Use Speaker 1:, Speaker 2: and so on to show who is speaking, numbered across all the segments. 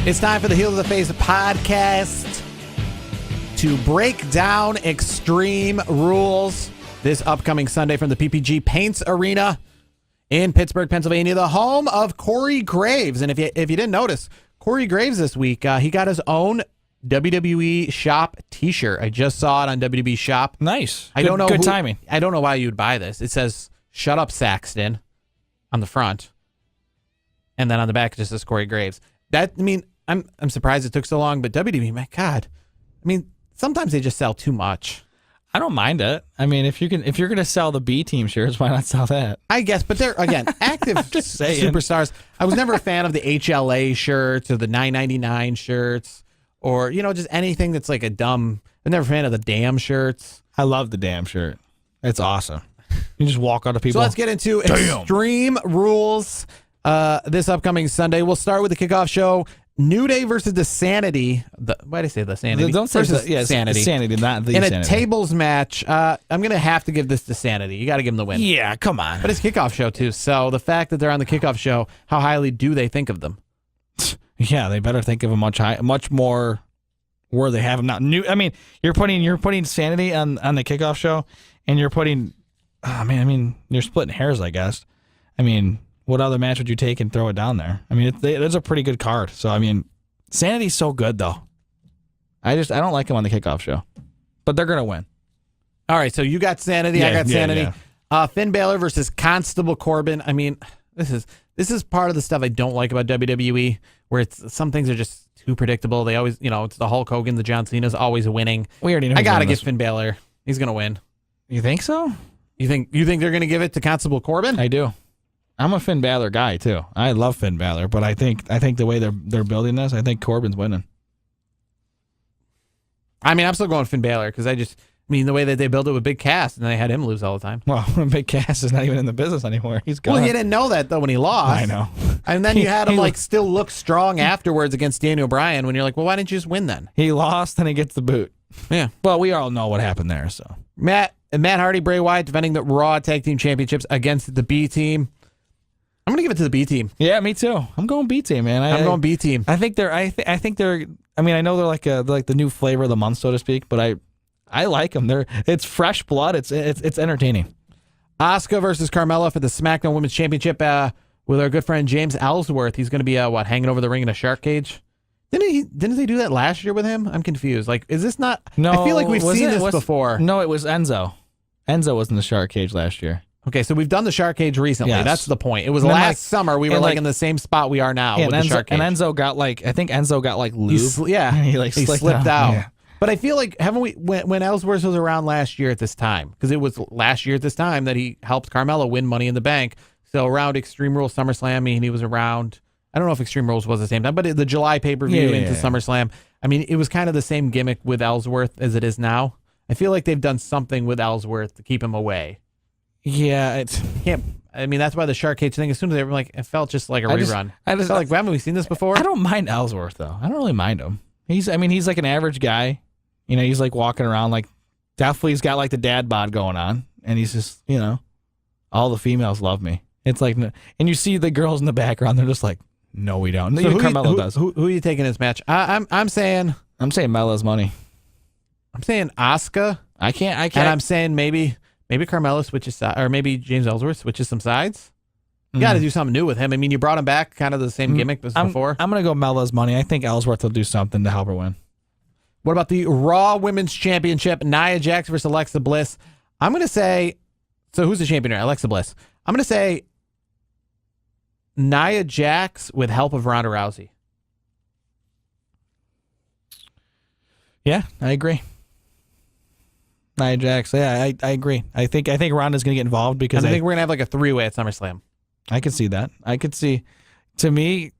Speaker 1: It's time for the Heel to the Face podcast to break down Extreme Rules this upcoming Sunday from the PPG Paints Arena in Pittsburgh, Pennsylvania, the home of Corey Graves. And if you didn't notice, Corey Graves this week, he got his own WWE Shop t-shirt. I just saw it on WWE Shop.
Speaker 2: Nice.
Speaker 1: Good
Speaker 2: timing.
Speaker 1: I don't know why you'd buy this. It says, "Shut up, Saxton," on the front. And then on the back, it just says Corey Graves. I'm surprised it took so long, but WWE, my God. Sometimes they just sell too much.
Speaker 2: I don't mind it. If you're gonna sell the B team shirts, why not sell that?
Speaker 1: I guess, but they're again active superstars. I was never a fan of the HLA shirts or the $9.99 shirts or just anything that's like a dumb. I'm never a fan of the damn shirts.
Speaker 2: I love the damn shirt. It's awesome. You just walk out to people.
Speaker 1: So let's get into Extreme Rules this upcoming Sunday. We'll start with the kickoff show. New Day versus the Sanity. Why did I say the Sanity?
Speaker 2: Don't say
Speaker 1: Sanity.
Speaker 2: Sanity, not the
Speaker 1: in
Speaker 2: Sanity.
Speaker 1: A tables match. I'm going to have to give this to Sanity. You got to give them the win.
Speaker 2: Yeah, come on.
Speaker 1: But it's kickoff show, too. So the fact that they're on the kickoff show, how highly do they think of them?
Speaker 2: Yeah, they better think of them much more where they have them not new. You're putting Sanity on the kickoff show, and you're putting, you're splitting hairs, I guess. What other match would you take and throw it down there? It's a pretty good card. So, Sanity's so good, though. I don't like him on the kickoff show. But they're going to win.
Speaker 1: All right, so you got Sanity. I got Sanity.
Speaker 2: Yeah.
Speaker 1: Finn Balor versus Constable Corbin. This is part of the stuff I don't like about WWE, where some things are just too predictable. They always, it's the Hulk Hogan, the John Cena's always winning.
Speaker 2: We already know.
Speaker 1: I got to give Finn Balor. He's going to win.
Speaker 2: You think so?
Speaker 1: You think they're going to give it to Constable Corbin?
Speaker 2: I do. I'm a Finn Balor guy too. I love Finn Balor, but I think the way they're building this, I think Corbin's winning.
Speaker 1: I'm still going Finn Balor because the way that they built it with Big Cass, and they had him lose all the time.
Speaker 2: Well, Big Cass is not even in the business anymore. He's gone.
Speaker 1: Well, you didn't know that though when he lost.
Speaker 2: I know.
Speaker 1: And then you had him still look strong afterwards against Daniel Bryan when you're like, well, why didn't you just win then?
Speaker 2: He lost and he gets the boot.
Speaker 1: Yeah.
Speaker 2: Well, we all know what happened there. So
Speaker 1: Matt Hardy, Bray Wyatt defending the Raw Tag Team Championships against the B Team. I'm gonna give it to the B Team.
Speaker 2: Yeah, me too. I'm going B Team, man.
Speaker 1: I'm going B Team.
Speaker 2: I think they're. I know they're like the new flavor of the month, so to speak. But I like them. It's fresh blood. It's entertaining.
Speaker 1: Asuka versus Carmella for the SmackDown Women's Championship with our good friend James Ellsworth. He's gonna be hanging over the ring in a shark cage. Didn't they do that last year with him? I'm confused. Is this not?
Speaker 2: No,
Speaker 1: I feel like we've seen this before.
Speaker 2: No, it was Enzo. Enzo was in the shark cage last year.
Speaker 1: Okay, so we've done the shark cage recently.
Speaker 2: Yes.
Speaker 1: That's the point. It was last summer. We were in the same spot we are now with the shark cage.
Speaker 2: And Enzo got I think Enzo got lube.
Speaker 1: He slipped out.
Speaker 2: Yeah.
Speaker 1: But I feel like haven't we when Ellsworth was around last year at this time, because it was last year at this time that he helped Carmella win Money in the Bank. So around Extreme Rules SummerSlam, he was around. I don't know if Extreme Rules was the same time, but the July pay-per-view into SummerSlam. It was kind of the same gimmick with Ellsworth as it is now. I feel like they've done something with Ellsworth to keep him away.
Speaker 2: Yeah,
Speaker 1: that's why the shark cage thing. As soon as they were it felt just like a rerun. I felt like, haven't we seen this before?
Speaker 2: I don't mind Ellsworth though. I don't really mind him. He's like an average guy. He's walking around definitely he's got the dad bod going on, and he's just all the females love me. It's and you see the girls in the background. They're just no, we don't.
Speaker 1: So
Speaker 2: Carmelo does.
Speaker 1: Who are you taking this match? I'm saying
Speaker 2: Mella's money.
Speaker 1: I'm saying Asuka.
Speaker 2: I can't.
Speaker 1: And I'm saying maybe Carmelo switches sides, or maybe James Ellsworth switches some sides. You got to do something new with him. You brought him back, kind of the same gimmick as before.
Speaker 2: I'm going to go Mella's money. I think Ellsworth will do something to help her win.
Speaker 1: What about the Raw Women's Championship? Nia Jax versus Alexa Bliss. I'm going to say, so who's the champion here? Alexa Bliss. I'm going to say Nia Jax with help of Ronda Rousey.
Speaker 2: Yeah, I agree. Nia Jax. Yeah, I agree. I think Ronda's going to get involved because
Speaker 1: I think we're going to have a three-way at SummerSlam.
Speaker 2: I could see that. I could see. To me,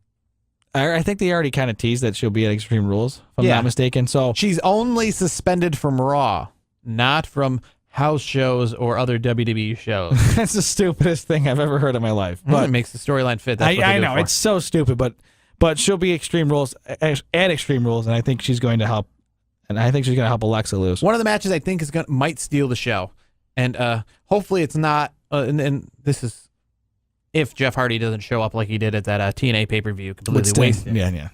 Speaker 2: I think they already kind of teased that she'll be at Extreme Rules, if I'm not mistaken. So
Speaker 1: she's only suspended from Raw, not from house shows or other WWE shows.
Speaker 2: That's the stupidest thing I've ever heard in my life. But
Speaker 1: it makes the storyline fit. That's
Speaker 2: I know it's so stupid, but she'll be Extreme Rules at Extreme Rules, and I think she's going to help. And I think she's going to help Alexa lose.
Speaker 1: One of the matches I think might steal the show, and hopefully it's not. And this is if Jeff Hardy doesn't show up like he did at that TNA pay-per-view, completely wasted.
Speaker 2: Yeah.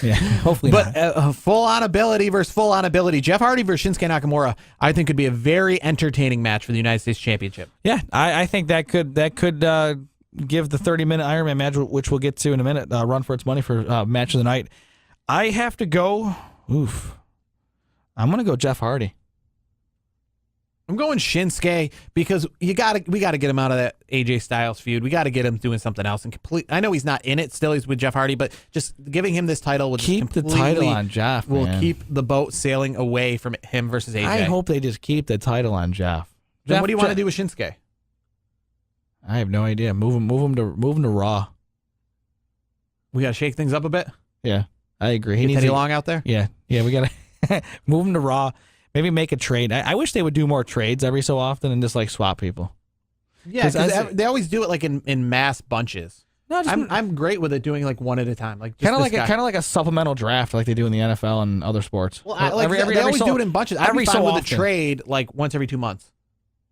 Speaker 2: Yeah. Hopefully
Speaker 1: But
Speaker 2: not.
Speaker 1: full-on ability versus full-on ability. Jeff Hardy versus Shinsuke Nakamura, I think, could be a very entertaining match for the United States Championship.
Speaker 2: Yeah, I think that could give the 30-minute Iron Man match, which we'll get to in a minute, run for its money for match of the night. I have to go. I'm going to go Jeff Hardy.
Speaker 1: I'm going Shinsuke because we got to get him out of that AJ Styles feud. We got to get him doing something else. And I know he's not in it still. He's with Jeff Hardy, but just giving him this title would
Speaker 2: keep the title on Jeff.
Speaker 1: Will keep the boat sailing away from him versus AJ.
Speaker 2: I hope they just keep the title on Jeff.
Speaker 1: Then what do you want to do with Shinsuke?
Speaker 2: I have no idea. Move him to Raw.
Speaker 1: We got to shake things up a bit.
Speaker 2: Yeah, I agree.
Speaker 1: He needs Teddy Long out there.
Speaker 2: Yeah. We got to move him to Raw. Maybe make a trade. I wish they would do more trades every so often and just like swap people.
Speaker 1: Yeah, because they always do it like in mass bunches.
Speaker 2: No,
Speaker 1: I'm great with it doing like one at a time, like
Speaker 2: kind of like a supplemental draft, like they do in the NFL and other sports.
Speaker 1: Well, they always do it in bunches. I'd be fine with a trade like once every 2 months.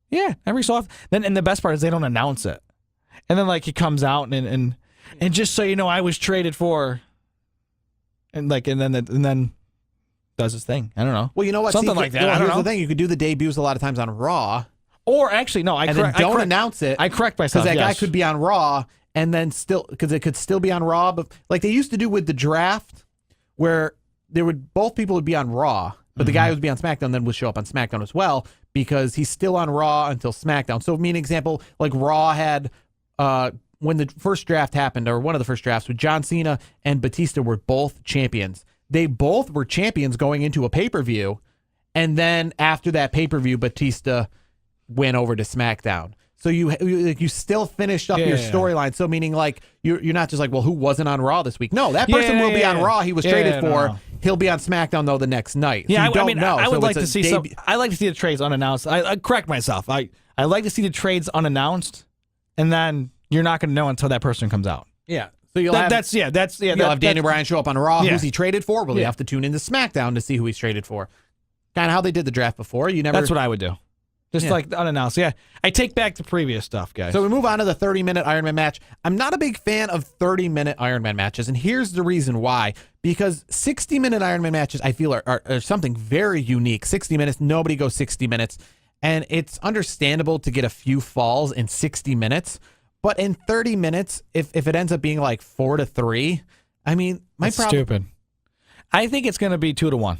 Speaker 2: Yeah, every so often. And the best part is they don't announce it, and then like he comes out and just so you know, I was traded for, and then does his thing. I don't know.
Speaker 1: Well, you know what?
Speaker 2: Something like that. I don't know.
Speaker 1: The thing, you could do the debuts a lot of times on Raw,
Speaker 2: or actually no,
Speaker 1: don't announce it.
Speaker 2: I correct myself
Speaker 1: because that guy could be on Raw. And then because it could still be on Raw, but like they used to do with the draft, where both people would be on Raw, but the guy would be on SmackDown, then would show up on SmackDown as well because he's still on Raw until SmackDown. So, me an example, like Raw had when the first draft happened, or one of the first drafts, with John Cena and Batista were both champions. They both were champions going into a pay-per-view, and then after that pay-per-view, Batista went over to SmackDown. So you still finished up your storyline. So meaning like you're not just like, well, who wasn't on Raw this week? No, that person will be on Raw. He was traded for. No. He'll be on SmackDown though the next night. So
Speaker 2: yeah,
Speaker 1: I mean,
Speaker 2: I would like to see some. I like to see the trades unannounced. I correct myself. I like to see the trades unannounced, and then you're not going to know until that person comes out.
Speaker 1: Yeah. So you'll have Daniel Bryan show up on Raw. Yeah. Who's he traded for? Well, you have to tune into SmackDown to see who he's traded for. Kind of how they did the draft before. That's
Speaker 2: what I would do. Just like unannounced. Yeah. I take back the previous stuff, guys.
Speaker 1: So we move on to the 30-minute Iron Man match. I'm not a big fan of 30-minute Iron Man matches, and here's the reason why. Because 60-minute Iron Man matches, I feel, are something very unique. 60 minutes, nobody goes 60 minutes. And it's understandable to get a few falls in 60 minutes. But in 30 minutes, if it ends up being like 4-3, I mean,
Speaker 2: That's stupid. I think it's going to be 2-1.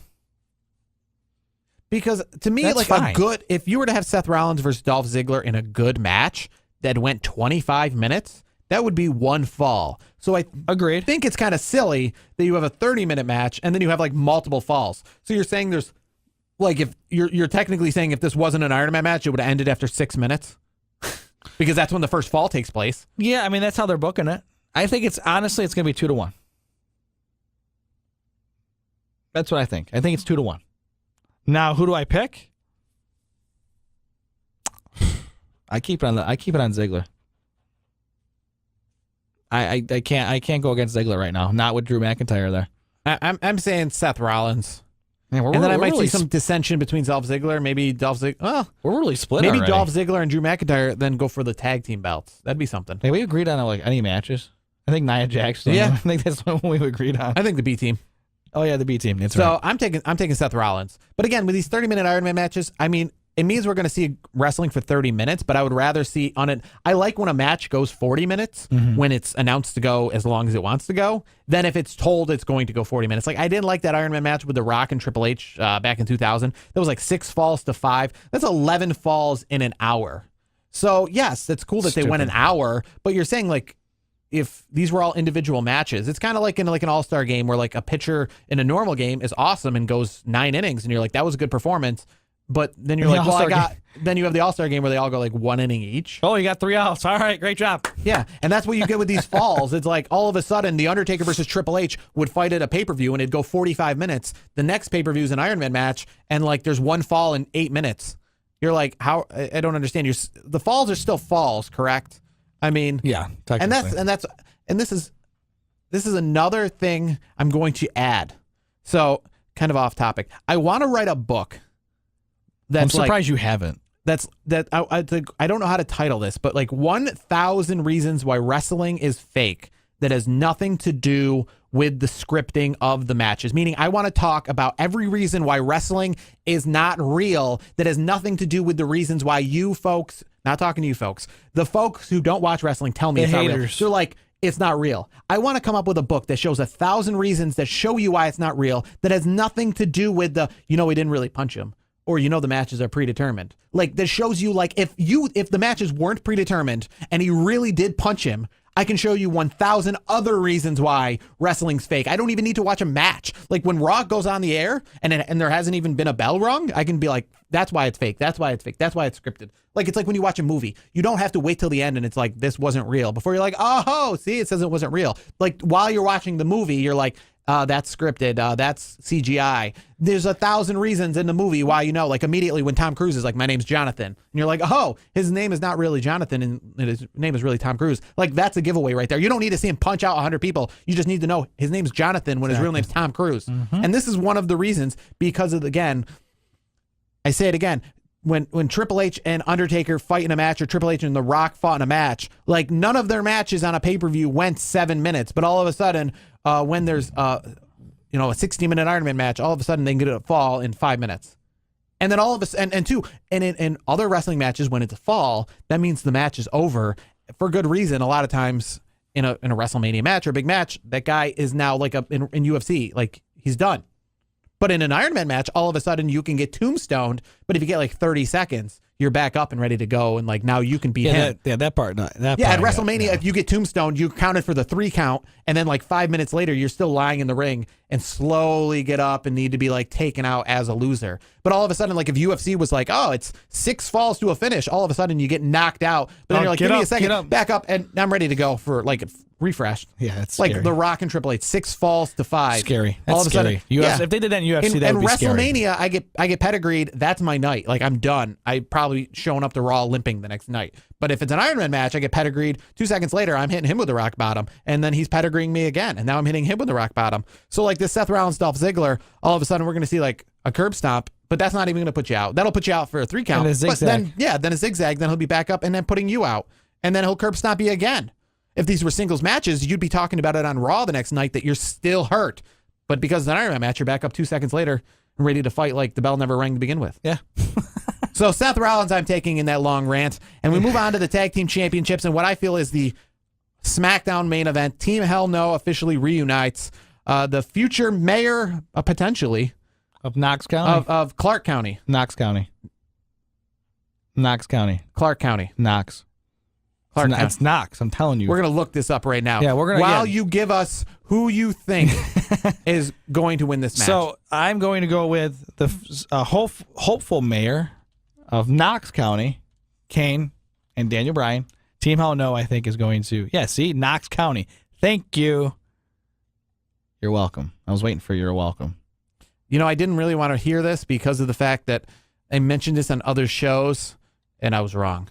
Speaker 1: Because to me,
Speaker 2: That's fine.
Speaker 1: if you were to have Seth Rollins versus Dolph Ziggler in a good match that went 25 minutes, that would be one fall. So I think it's kind of silly that you have a 30-minute match and then you have like multiple falls. So you're saying there's like, if you're technically saying if this wasn't an Iron Man match, it would have ended after 6 minutes because that's when the first fall takes place.
Speaker 2: Yeah, I mean, that's how they're booking it. I think it's going to be 2-1. That's what I think. I think it's 2-1. Now, who do I pick? I keep it on Ziggler. I can't go against Ziggler right now. Not with Drew McIntyre there.
Speaker 1: I'm saying Seth Rollins.
Speaker 2: Man,
Speaker 1: and then I might see some dissension between Dolph Ziggler. Maybe Dolph Ziggler. Oh,
Speaker 2: we're really split.
Speaker 1: Maybe
Speaker 2: already.
Speaker 1: Dolph Ziggler and Drew McIntyre then go for the tag team belts. That'd be something.
Speaker 2: Have we agreed on like any matches? I think Nia Jax. Yeah, I think that's what we've agreed on.
Speaker 1: I think the B team.
Speaker 2: Oh yeah, the B team. That's
Speaker 1: so
Speaker 2: right.
Speaker 1: I'm taking Seth Rollins. But again, with these 30-minute Iron Man matches, I mean, it means we're going to see wrestling for 30 minutes. But I would rather see I like when a match goes 40 minutes when it's announced to go as long as it wants to go, than if it's told it's going to go 40 minutes. Like I didn't like that Iron Man match with The Rock and Triple H back in 2000. That was like 6 falls to 5. That's 11 falls in an hour. So yes, that's cool that they went an hour. But you're saying like, if these were all individual matches, it's kind of like in like an all-star game where like a pitcher in a normal game is awesome and goes 9 innings and you're like, that was a good performance. But then you're like, well, then you have the all-star game where they all go like 1 inning each.
Speaker 2: Oh, you got 3 outs. All right, great job.
Speaker 1: Yeah. And that's what you get with these falls. It's like all of a sudden The Undertaker versus Triple H would fight at a pay-per-view and it'd go 45 minutes. The next pay-per-view is an Iron Man match and like there's 1 fall in 8 minutes. You're like, how? I don't understand. The falls are still falls, correct? I mean,
Speaker 2: yeah,
Speaker 1: and this is another thing I'm going to add. So kind of off topic. I want to write a book.
Speaker 2: I'm surprised you haven't.
Speaker 1: I think I don't know how to title this, but like 1,000 reasons why wrestling is fake that has nothing to do with the scripting of the matches. Meaning I want to talk about every reason why wrestling is not real that has nothing to do with the reasons why you folks, not talking to you folks, the folks who don't watch wrestling tell me it's not real. They're like, it's not real. I want to come up with a book that shows 1,000 reasons that show you why it's not real that has nothing to do with the, we didn't really punch him. Or the matches are predetermined. Like that shows you like if the matches weren't predetermined and he really did punch him, I can show you 1,000 other reasons why wrestling's fake. I don't even need to watch a match. Like when Raw goes on the air and there hasn't even been a bell rung, I can be like, that's why it's fake. That's why it's fake. That's why it's scripted. Like it's like when you watch a movie, you don't have to wait till the end and it's like, this wasn't real before you're like, oh, see, it says it wasn't real. Like while you're watching the movie, you're like, that's scripted. That's CGI. There's 1,000 reasons in the movie why like immediately when Tom Cruise is like, my name's Jonathan, and you're like, oh, his name is not really Jonathan, and his name is really Tom Cruise. Like that's a giveaway right there. You don't need to see him punch out 100 people. You just need to know his name's Jonathan when his real name's Tom Cruise. Mm-hmm. And this is one of the reasons because of I say it again. When Triple H and Undertaker fight in a match, or Triple H and The Rock fought in a match, like none of their matches on a pay-per-view went 7 minutes, but all of a sudden, when there's a 60-minute Iron Man match, all of a sudden they can get a fall in 5 minutes. And then all of a and in other wrestling matches, when it's a fall, that means the match is over for good reason. A lot of times in a WrestleMania match or a big match, that guy is now like in UFC, like he's done. But in an Iron Man match, all of a sudden you can get tombstoned. But if you get like 30 seconds, you're back up and ready to go. And like now you can beat him.
Speaker 2: That part.
Speaker 1: At WrestleMania, if you get tombstoned, you counted for the 3 count. And then like 5 minutes later, you're still lying in the ring and slowly get up and need to be like taken out as a loser. But all of a sudden, like if UFC was like, oh, it's 6 falls to a finish, all of a sudden you get knocked out. But then you're like, give me a second, back up, and I'm ready to go for like refreshed.
Speaker 2: Yeah, it's
Speaker 1: like
Speaker 2: scary.
Speaker 1: The Rock and Triple H, 6 falls to 5.
Speaker 2: Scary.
Speaker 1: All of a sudden,
Speaker 2: if they did that in UFC, that would be scary.
Speaker 1: In WrestleMania, I get pedigreed. That's my night. Like I'm done. I probably showing up to Raw limping the next night. But if it's an Iron Man match, I get pedigreed. 2 seconds later, I'm hitting him with the rock bottom, and then he's pedigreeing me again, and now I'm hitting him with the rock bottom. So like this Seth Rollins, Dolph Ziggler, all of a sudden we're going to see like a curb stomp, but that's not even going to put you out. That'll put you out for a 3 count.
Speaker 2: And a zigzag.
Speaker 1: But then a zigzag, then he'll be back up and then putting you out, and then he'll curb stomp you again. If these were singles matches, you'd be talking about it on Raw the next night that you're still hurt. But because it's an Iron Man match, you're back up 2 seconds later and ready to fight like the bell never rang to begin with.
Speaker 2: Yeah.
Speaker 1: So Seth Rollins I'm taking in that long rant. And we move on to the Tag Team Championships and what I feel is the SmackDown main event. Team Hell No officially reunites. The future mayor, potentially,
Speaker 2: of Knox County?
Speaker 1: Of Clark County.
Speaker 2: Knox County. Knox County.
Speaker 1: Clark County.
Speaker 2: Knox. It's Knox, I'm telling you.
Speaker 1: We're going to look this up right now.
Speaker 2: Yeah, we're going to.
Speaker 1: While you give us who you think is going to win this match.
Speaker 2: So I'm going to go with the hopeful mayor of Knox County, Kane and Daniel Bryan. Team Hell No, I think, is going to. Yeah, see? Knox County. Thank you. You're welcome. I was waiting for your welcome.
Speaker 1: I didn't really want to hear this because of the fact that I mentioned this on other shows, and I was wrong.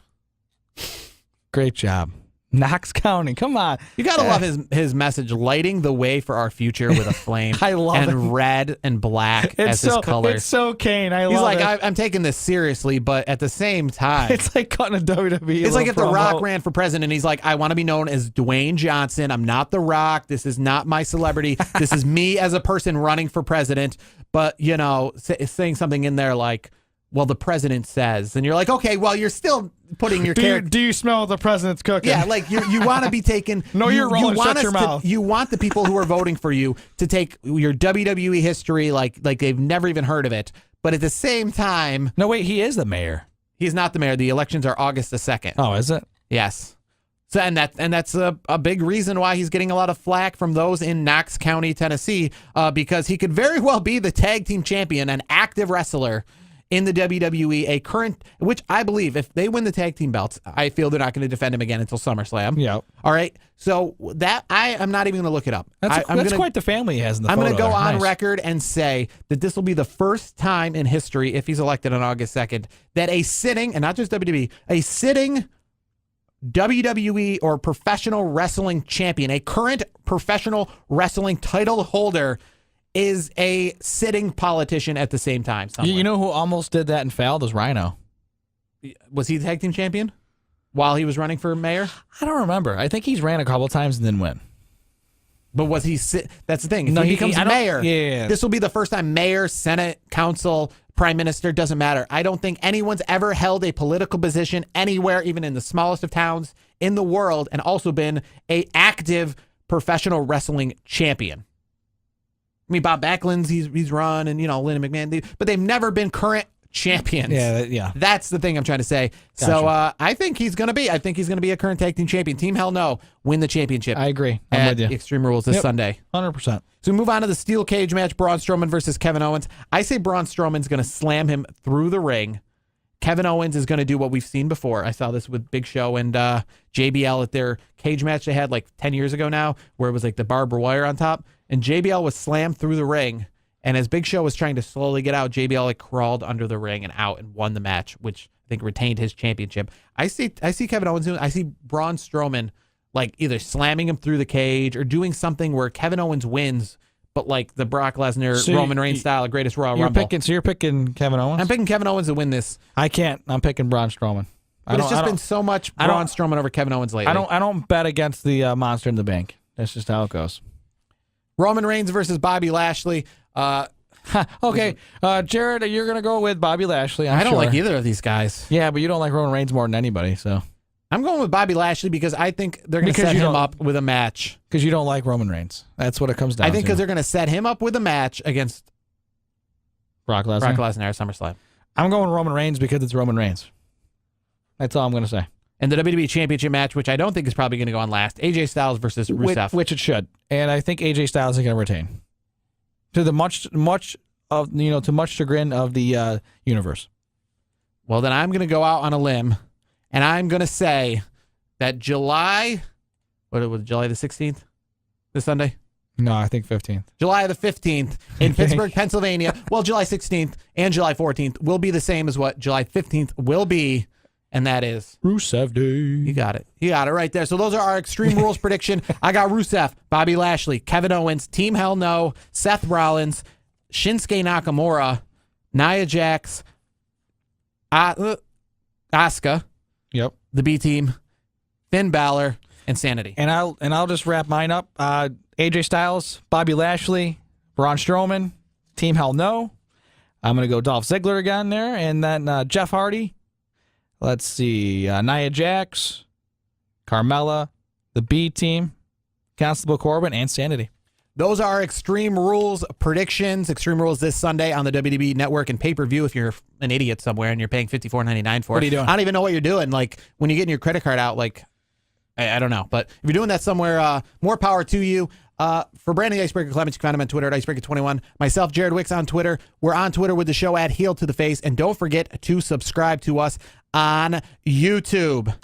Speaker 2: Great job. Knox County. Come on.
Speaker 1: You got to love his message, lighting the way for our future with a flame.
Speaker 2: I love it.
Speaker 1: And red and black as his colors.
Speaker 2: It's so Kane. He's
Speaker 1: like,
Speaker 2: it.
Speaker 1: I'm taking this seriously, but at the same time.
Speaker 2: It's like cutting a WWE.
Speaker 1: It's like if The Rock ran for president, he's like, I want to be known as Dwayne Johnson. I'm not The Rock. This is not my celebrity. This is me as a person running for president. But, saying something in there like, well, the president says, and you're like, okay, well, you're still putting your character.
Speaker 2: Do you smell what the president's cooking?
Speaker 1: Yeah, like you want to be taken.
Speaker 2: No, you're rolling. Shut your mouth.
Speaker 1: You want the people who are voting for you to take your WWE history like they've never even heard of it. But at the same time,
Speaker 2: no, wait, he is the mayor.
Speaker 1: He's not the mayor. The elections are August the 2nd.
Speaker 2: Oh, is it?
Speaker 1: Yes. So and that's a big reason why he's getting a lot of flack from those in Knox County, Tennessee, because he could very well be the tag team champion, an active wrestler in the WWE, a current, which I believe if they win the tag team belts, I feel they're not going to defend him again until SummerSlam.
Speaker 2: Yeah.
Speaker 1: All right. So that I'm not even going to look it up.
Speaker 2: That's quite the family he has in the photo.
Speaker 1: I'm going to go on
Speaker 2: nice.
Speaker 1: record and say that this will be the first time in history, if he's elected on August 2nd, that a sitting, and not just WWE, a sitting WWE or professional wrestling champion, a current professional wrestling title holder, is a sitting politician at the same time.
Speaker 2: You know who almost did that and failed is Rhino.
Speaker 1: Was he the tag team champion while he was running for mayor?
Speaker 2: I don't remember. I think he's ran a couple times and didn't win.
Speaker 1: But was he? That's the thing. If
Speaker 2: No,
Speaker 1: he
Speaker 2: he-
Speaker 1: becomes
Speaker 2: I don't-
Speaker 1: mayor,
Speaker 2: yeah.
Speaker 1: this will be the first time mayor, Senate, council, prime minister, doesn't matter. I don't think anyone's ever held a political position anywhere, even in the smallest of towns in the world, and also been a active professional wrestling champion. I mean, Bob Backlund's he's run, and Linda McMahon, but they've never been current champions.
Speaker 2: Yeah.
Speaker 1: That's the thing I'm trying to say.
Speaker 2: Gotcha.
Speaker 1: So I think he's going to be. I think he's going to be a current tag team champion. Team Hell No win the championship.
Speaker 2: I agree. I'm
Speaker 1: at
Speaker 2: with you.
Speaker 1: Extreme Rules this
Speaker 2: Yep.
Speaker 1: Sunday.
Speaker 2: 100%.
Speaker 1: So we move on to the steel cage match, Braun Strowman versus Kevin Owens. I say Braun Strowman's going to slam him through the ring. Kevin Owens is going to do what we've seen before. I saw this with Big Show and JBL at their cage match they had like 10 years ago now, where it was like the barbed wire on top. And JBL was slammed through the ring. And as Big Show was trying to slowly get out, JBL like crawled under the ring and out and won the match, which I think retained his championship. I see Kevin Owens doing. I see Braun Strowman like either slamming him through the cage or doing something where Kevin Owens wins, but like the Brock Lesnar,
Speaker 2: So
Speaker 1: Roman Reigns style, greatest Royal
Speaker 2: You're
Speaker 1: Rumble.
Speaker 2: you're picking Kevin Owens?
Speaker 1: I'm picking Kevin Owens to win this.
Speaker 2: I can't. I'm picking Braun Strowman.
Speaker 1: But it's just been so much
Speaker 2: I don't-
Speaker 1: Braun Strowman over Kevin Owens lately.
Speaker 2: I don't bet against the monster in the bank. That's just how it goes.
Speaker 1: Roman Reigns versus Bobby Lashley.
Speaker 2: Okay, Jared, you're gonna go with Bobby Lashley.
Speaker 1: I don't
Speaker 2: sure.
Speaker 1: like either of these guys.
Speaker 2: Yeah, but you don't like Roman Reigns more than anybody, so
Speaker 1: I'm going with Bobby Lashley because I think they're going to
Speaker 2: Because
Speaker 1: set
Speaker 2: you
Speaker 1: him
Speaker 2: don't-
Speaker 1: up with a match.
Speaker 2: because you don't like Roman Reigns. That's what it comes down
Speaker 1: I think
Speaker 2: to.
Speaker 1: because they're going to set him up with a match against
Speaker 2: Brock Lesnar.
Speaker 1: Brock Lesnar at SummerSlam.
Speaker 2: I'm going Roman Reigns because it's Roman Reigns. That's all I'm gonna say.
Speaker 1: And the WWE Championship match, which I don't think is probably going to go on last, AJ Styles versus Rusev.
Speaker 2: Which it should, and I think AJ Styles is gonna retain. To the much chagrin of the universe.
Speaker 1: Well, then I'm going to go out on a limb, and I'm going to say that July the 16th? This Sunday?
Speaker 2: No, I think 15th.
Speaker 1: July the 15th in Pittsburgh, Pennsylvania. Well, July 16th and July 14th will be the same as what July 15th will be, and that is
Speaker 2: Rusev Day.
Speaker 1: You got it. You got it right there. So those are our Extreme Rules prediction. I got Rusev, Bobby Lashley, Kevin Owens, Team Hell No, Seth Rollins, Shinsuke Nakamura, Nia Jax, Asuka,
Speaker 2: Yep.
Speaker 1: the B Team, Finn Balor, and Sanity.
Speaker 2: And I'll just wrap mine up. AJ Styles, Bobby Lashley, Braun Strowman, Team Hell No. I'm gonna go Dolph Ziggler again there, and then Jeff Hardy. Let's see, Nia Jax, Carmella, the B Team, Constable Corbin, and Sanity.
Speaker 1: Those are Extreme Rules predictions. Extreme Rules this Sunday on the WWE Network and pay-per-view if you're an idiot somewhere and you're paying $54.99 for it.
Speaker 2: What are you doing?
Speaker 1: I don't even know what you're doing. Like, when you're getting your credit card out, like, I don't know. But if you're doing that somewhere, more power to you. For Brandon the Icebreaker Clements, you can find him on Twitter at Icebreaker21. Myself, Jared Wicks on Twitter. We're on Twitter with the show at Heel to the Face. And don't forget to subscribe to us on YouTube.